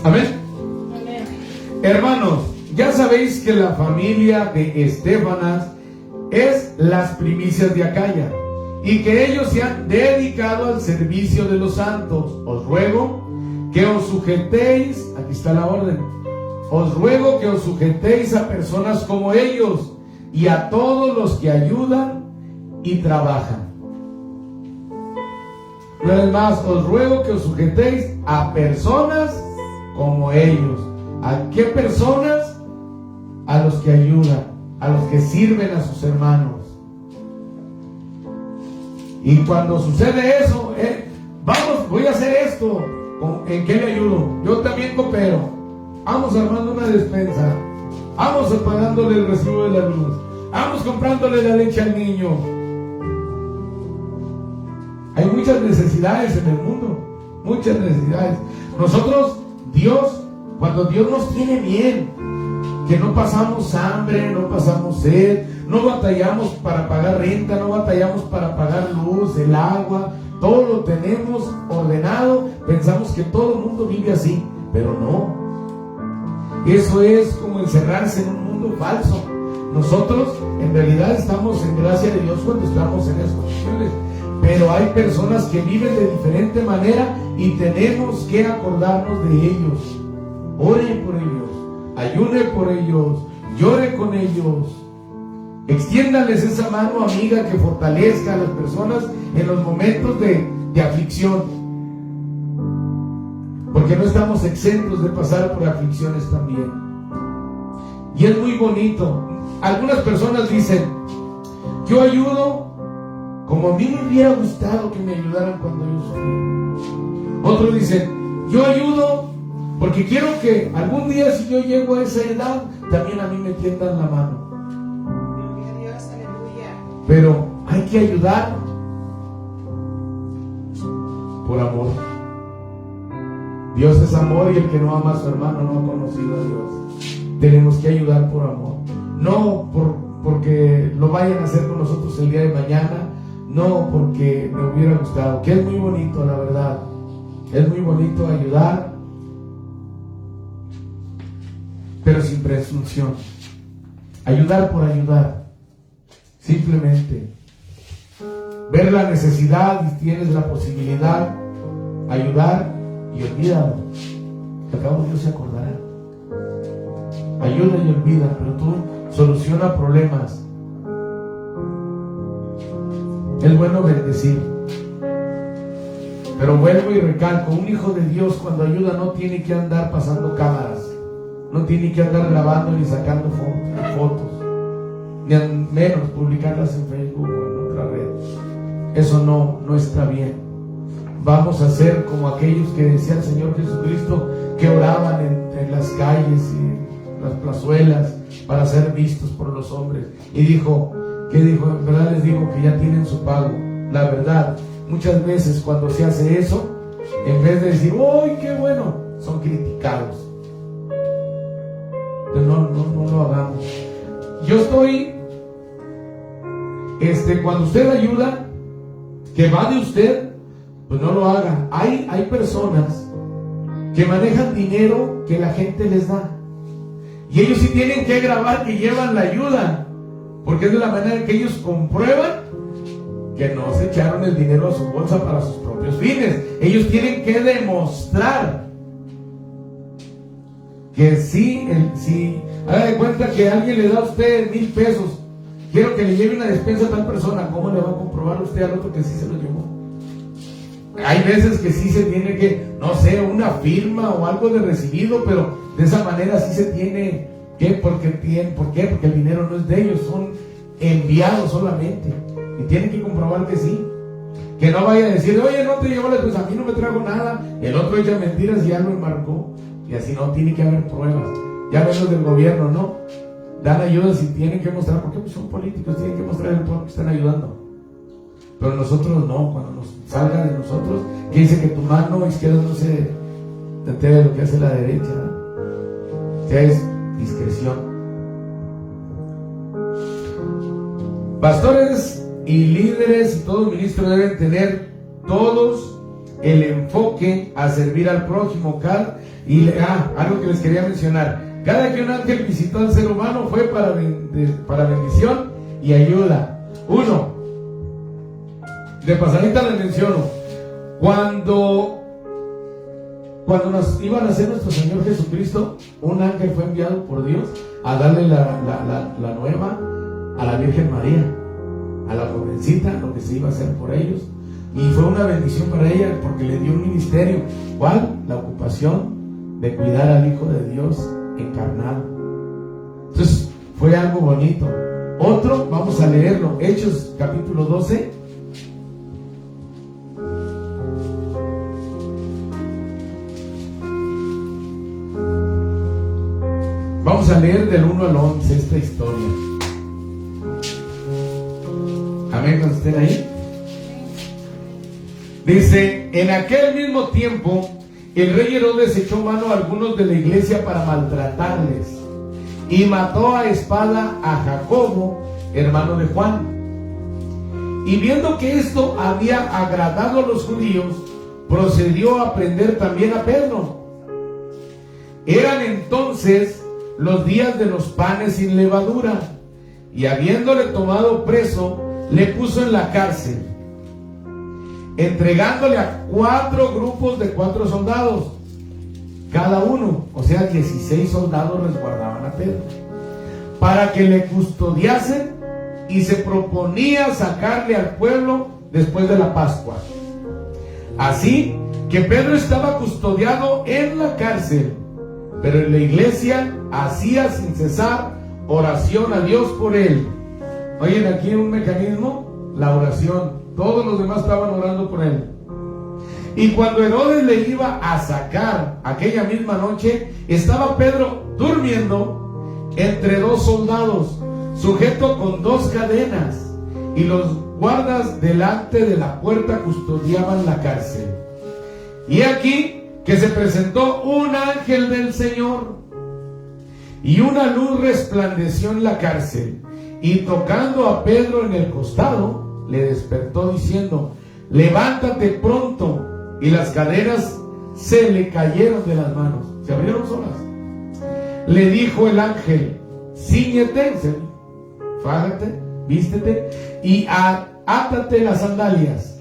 Amén. Hermanos, ya sabéis que la familia de Estefanas es las primicias de Acaya y que ellos se han dedicado al servicio de los santos. Os ruego que os sujetéis, aquí está la orden, os ruego que os sujetéis a personas como ellos y a todos los que ayudan y trabajan. Una vez más, os ruego que os sujetéis a personas como ellos. ¿A qué personas? A los que ayudan. a los que sirven a sus hermanos. Y cuando sucede eso, vamos, voy a hacer esto, ¿en qué le ayudo? Yo también coopero. Vamos armando una despensa, vamos pagándole el recibo de la luz, vamos comprándole la leche al niño. Hay muchas necesidades en el mundo, muchas necesidades. Nosotros, cuando Dios nos tiene bien, que no pasamos hambre, no pasamos sed, no batallamos para pagar renta, no batallamos para pagar luz, el agua, todo lo tenemos ordenado, pensamos que todo el mundo vive así, pero no. Eso es como encerrarse en un mundo falso. Nosotros en realidad estamos en gracia de Dios cuando estamos en esas condiciones, pero hay personas que viven de diferente manera y tenemos que acordarnos de ellos. Ore por ellos, ayune por ellos, llore con ellos. Extiéndales esa mano amiga que fortalezca a las personas en los momentos de aflicción, porque no estamos exentos de pasar por aflicciones también. Y es muy bonito. Algunas personas dicen: yo ayudo como a mí me hubiera gustado que me ayudaran cuando yo sufrí. Otros dicen: yo ayudo porque quiero que algún día, si yo llego a esa edad, también a mí me tiendan la mano. Gloria a Dios, aleluya. Pero hay que ayudar por amor. Dios es amor y el que no ama a su hermano no ha conocido a Dios. Tenemos que ayudar por amor, no porque lo vayan a hacer con nosotros el día de mañana, no porque me hubiera gustado, que es muy bonito, la verdad. Es muy bonito ayudar, pero sin presunción. Ayudar por ayudar, simplemente ver la necesidad y tienes la posibilidad, ayudar y olvídalo, que acabo Dios se acordará. Ayuda y olvida, pero tú soluciona problemas. Es bueno bendecir, pero vuelvo y recalco: un hijo de Dios cuando ayuda no tiene que andar pasando cámaras, no tiene que andar grabando ni sacando fotos, ni al menos publicarlas en Facebook o en otra red. Eso no está bien. Vamos a ser como aquellos que decía el Señor Jesucristo, que oraban en las calles y las plazuelas para ser vistos por los hombres. Y dijo, en verdad les digo que ya tienen su pago. La verdad, muchas veces cuando se hace eso, en vez de decir: ¡uy, qué bueno!, son criticados. Entonces no lo hagamos. Yo estoy, cuando usted ayuda, que va de usted, pues no lo haga. Hay personas que manejan dinero que la gente les da, y ellos sí tienen que grabar que llevan la ayuda, porque es de la manera en que ellos comprueban que no se echaron el dinero a su bolsa para sus propios fines. Ellos tienen que demostrar que sí, haga de cuenta que alguien le da a usted 1,000 pesos, quiero que le lleve una despensa a tal persona. ¿Cómo le va a comprobar usted al otro que sí se lo llevó? Hay veces que sí se tiene que, no sé, una firma o algo de recibido, pero de esa manera sí se tiene que, ¿por qué? Porque el dinero no es de ellos, son enviados solamente, y tienen que comprobar que sí. Que no vaya a decir: oye, no te llevó la despensa, a mí no me trago nada, el otro echa mentiras y ya lo enmarcó. Y así no, tiene que haber pruebas. Ya ven los del gobierno, ¿no? Dan ayudas y tienen que mostrar, porque pues son políticos, tienen que mostrar el pueblo que están ayudando. Pero nosotros no, cuando nos salga de nosotros, que dice que tu mano izquierda no se entere de lo que hace la derecha, ¿no? Ya es discreción. Pastores y líderes y todo ministro deben tener todos el enfoque a servir al prójimo. Algo que les quería mencionar: cada que un ángel visitó al ser humano fue para bendición y ayuda. De pasadita les menciono, cuando nos iba a nacer nuestro Señor Jesucristo, un ángel fue enviado por Dios a darle la nueva a la Virgen María, a la jovencita, lo que se iba a hacer por ellos. Y fue una bendición para ella porque le dio un ministerio. ¿Cuál? La ocupación de cuidar al Hijo de Dios encarnado. Entonces fue algo bonito. Otro, vamos a leerlo, Hechos capítulo 12. Vamos a leer del 1 al 11 esta historia. Amén, cuando estén ahí. Dice: en aquel mismo tiempo, el rey Herodes echó mano a algunos de la iglesia para maltratarles, y mató a espada a Jacobo, hermano de Juan. Y viendo que esto había agradado a los judíos, procedió a prender también a Pedro. Eran entonces los días de los panes sin levadura, y habiéndole tomado preso, le puso en la cárcel, entregándole a 4 grupos de 4 soldados, cada uno, o sea 16 soldados resguardaban a Pedro, para que le custodiasen, y se proponía sacarle al pueblo después de la Pascua. Así que Pedro estaba custodiado en la cárcel, pero en la iglesia hacía sin cesar oración a Dios por él. Oyen aquí un mecanismo, la oración. Todos los demás estaban orando por él. Y cuando Herodes le iba a sacar aquella misma noche, estaba Pedro durmiendo entre 2 soldados, sujeto con 2 cadenas, y los guardas delante de la puerta custodiaban la cárcel. Y aquí que se presentó un ángel del Señor, y una luz resplandeció en la cárcel, y tocando a Pedro en el costado, le despertó diciendo: levántate pronto. Y las cadenas se le cayeron de las manos, se abrieron solas. Le dijo el ángel: cíñete, fájate, vístete y átate las sandalias.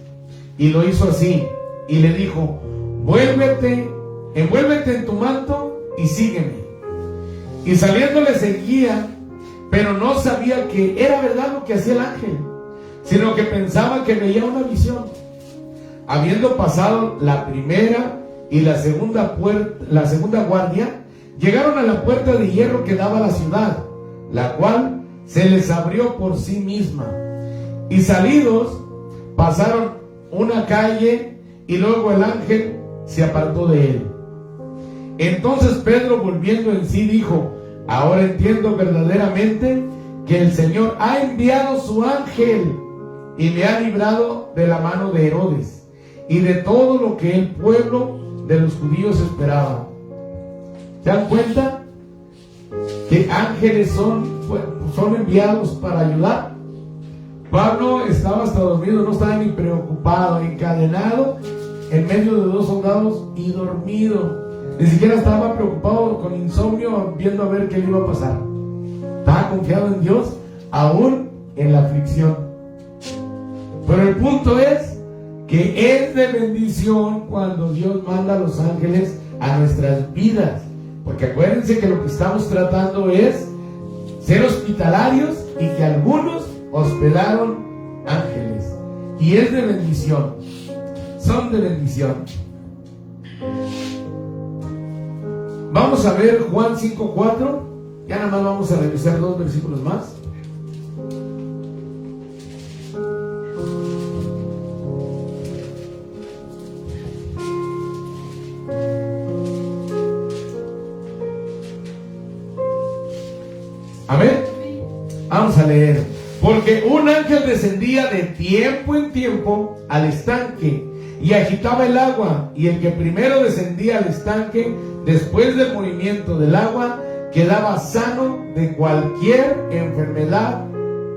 Y lo hizo así, y le dijo: envuélvete en tu manto y sígueme. Y saliendo le seguía, pero no sabía que era verdad lo que hacía el ángel, sino que pensaba que veía una visión. Habiendo pasado la primera y la segunda guardia, llegaron a la puerta de hierro que daba a la ciudad, la cual se les abrió por sí misma. Y salidos, pasaron una calle, y luego el ángel se apartó de él. Entonces Pedro, volviendo en sí, dijo: ahora entiendo verdaderamente que el Señor ha enviado su ángel y me ha librado de la mano de Herodes y de todo lo que el pueblo de los judíos esperaba. ¿Se dan cuenta que ángeles son enviados para ayudar? Pablo estaba hasta dormido, no estaba ni preocupado, encadenado en medio de 2 soldados y dormido. Ni siquiera estaba preocupado, con insomnio, viendo a ver qué le iba a pasar. Estaba confiado en Dios, aún en la aflicción. Pero el punto es que es de bendición cuando Dios manda a los ángeles a nuestras vidas. Porque acuérdense que lo que estamos tratando es ser hospitalarios, y que algunos hospedaron ángeles. Y es de bendición. Son de bendición. Vamos a ver Juan 5:4. Ya nada más vamos a revisar 2 versículos más. Amén. Vamos a leer. Porque un ángel descendía de tiempo en tiempo al estanque y agitaba el agua, y el que primero descendía al estanque después del movimiento del agua quedaba sano de cualquier enfermedad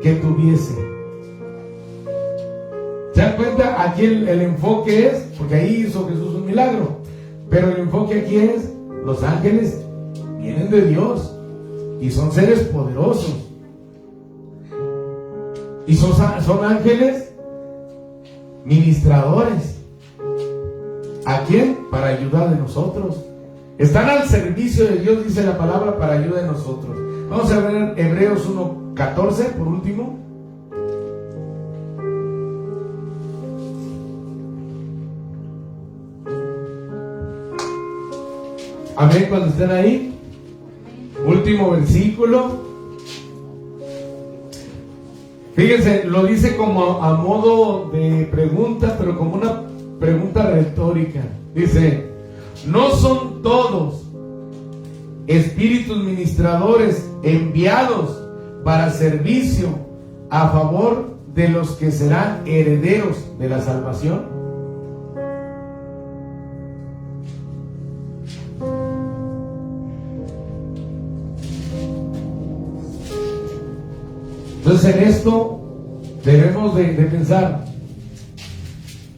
que tuviese. ¿Se dan cuenta? Aquí el enfoque es, porque ahí hizo Jesús un milagro, pero el enfoque aquí es: los ángeles vienen de Dios y son seres poderosos, y son ángeles ministradores. ¿A quién? Para ayudar de nosotros. Están al servicio de Dios, dice la palabra, para ayuda de nosotros. Vamos a ver Hebreos 1:14 por último. Amén, cuando estén ahí. Último versículo. Fíjense, lo dice como a modo de pregunta, pero como una pregunta retórica. Dice, ¿no son todos espíritus ministradores enviados para servicio a favor de los que serán herederos de la salvación? Entonces en esto debemos de pensar,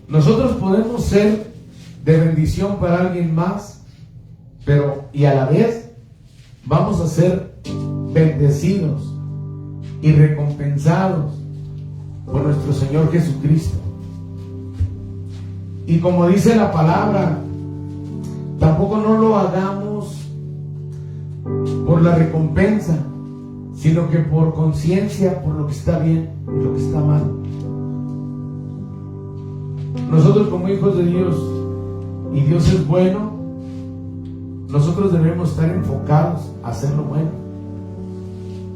nosotros podemos ser de bendición para alguien más, pero y a la vez vamos a ser bendecidos y recompensados por nuestro Señor Jesucristo. Y como dice la palabra, tampoco no lo hagamos por la recompensa, sino que por conciencia, por lo que está bien y lo que está mal. Nosotros como hijos de Dios, y Dios es bueno, nosotros debemos estar enfocados a hacer lo bueno,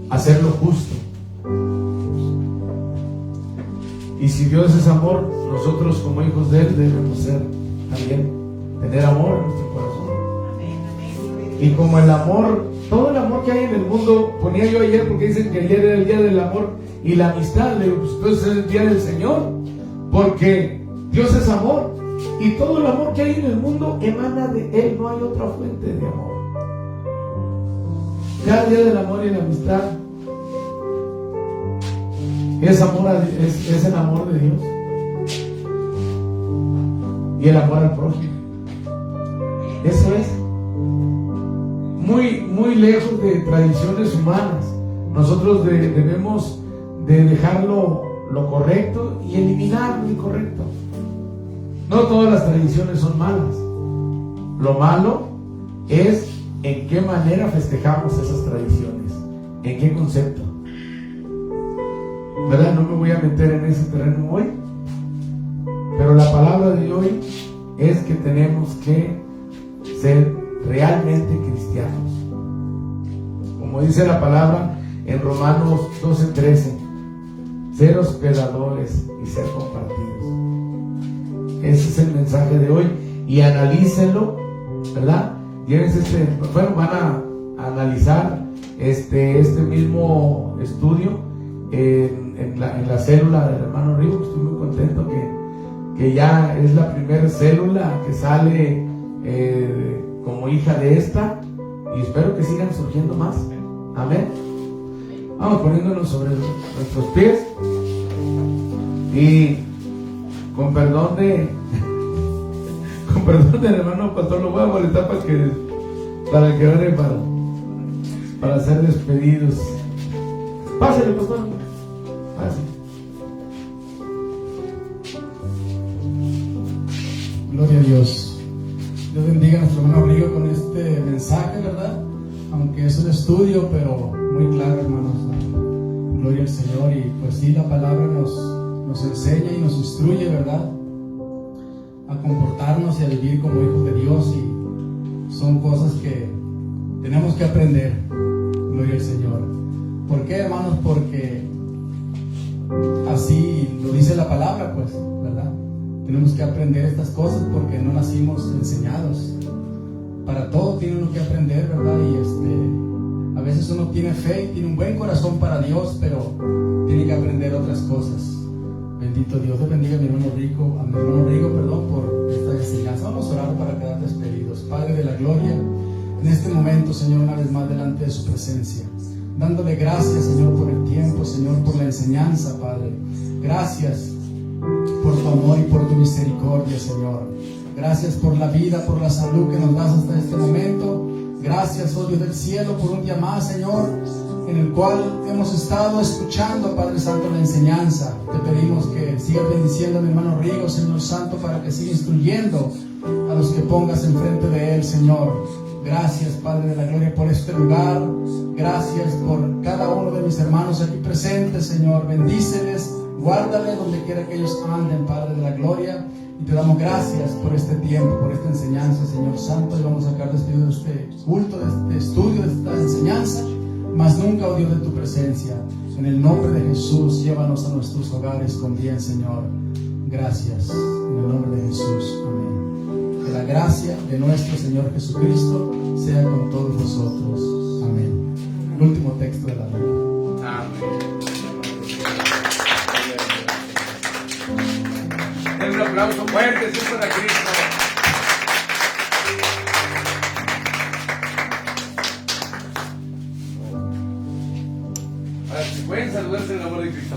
a hacer lo justo. Y si Dios es amor, nosotros como hijos de Él debemos ser también, tener amor en nuestro corazón. Y como el amor, todo el amor que hay en el mundo, ponía yo ayer porque dicen que ayer era el día del amor y la amistad, le digo, pues entonces es el día del Señor, porque Dios es amor y todo el amor que hay en el mundo emana de Él, no hay otra fuente de amor. Cada día del amor y la amistad es amor es el amor de Dios y el amor al prójimo. Eso es muy lejos de tradiciones humanas. Nosotros debemos de dejar lo correcto y eliminar lo incorrecto. No todas las tradiciones son malas. Lo malo es en qué manera festejamos esas tradiciones, en qué concepto. ¿Verdad? No me voy a meter en ese terreno hoy, pero la palabra de hoy es que tenemos que ser realmente cristianos. Como dice la palabra en Romanos 12:13, ser hospedadores y ser compartidos. Ese es el mensaje de hoy y analícenlo, ¿verdad? Van a analizar este mismo estudio en la célula del hermano Rigo. Estoy muy contento que ya es la primera célula que sale como hija de esta, y espero que sigan surgiendo más. Amén. Vamos poniéndonos sobre nuestros pies y con perdón del hermano pastor, lo voy a molestar para que ore para ser despedidos. Pásale, pastor. Pásale. Gloria a Dios. Dios bendiga a nuestro hermano Rigo con este mensaje, ¿verdad? Aunque es un estudio, pero muy claro, hermanos. Gloria al Señor. Y pues sí, la palabra nos enseña y nos instruye, ¿verdad? A comportarnos y a vivir como hijos de Dios. Y son cosas que tenemos que aprender. Gloria al Señor. ¿Por qué, hermanos? Porque así lo dice la palabra, pues, ¿verdad? Tenemos que aprender estas cosas porque no nacimos enseñados. Para todo tiene uno que aprender, ¿verdad? Y a veces uno tiene fe y tiene un buen corazón para Dios, pero tiene que aprender otras cosas. Bendito Dios. Dios bendiga a mi hermano Rigo, por esta enseñanza. Vamos a orar para quedar despedidos. Padre de la gloria, en este momento, Señor, una vez más delante de su presencia, dándole gracias, Señor, por el tiempo, Señor, por la enseñanza, Padre. Gracias por tu amor y por tu misericordia, Señor. Gracias por la vida, por la salud que nos das hasta este momento. Gracias, oh Dios del cielo, por un día más, Señor, en el cual hemos estado escuchando, Padre Santo, la enseñanza. Te pedimos que sigas bendiciendo a mi hermano Rigo, Señor Santo, para que siga instruyendo a los que pongas enfrente de él, Señor. Gracias, Padre de la gloria, por este lugar. Gracias por cada uno de mis hermanos aquí presentes, Señor. Bendíceles, guárdales donde quiera que ellos anden, Padre de la gloria. Y te damos gracias por este tiempo, por esta enseñanza, Señor Santo. Y vamos a sacar despedido de este culto, de este estudio, de esta enseñanza. Mas nunca, oh Dios, de tu presencia. En el nombre de Jesús, llévanos a nuestros hogares con bien, Señor. Gracias. En el nombre de Jesús. Amén. Que la gracia de nuestro Señor Jesucristo sea con todos vosotros. Amén. El último texto de la Biblia. Amén. Den un aplauso fuerte, sí, para Cristo. A ver, si pueden saludarse en el amor de Cristo.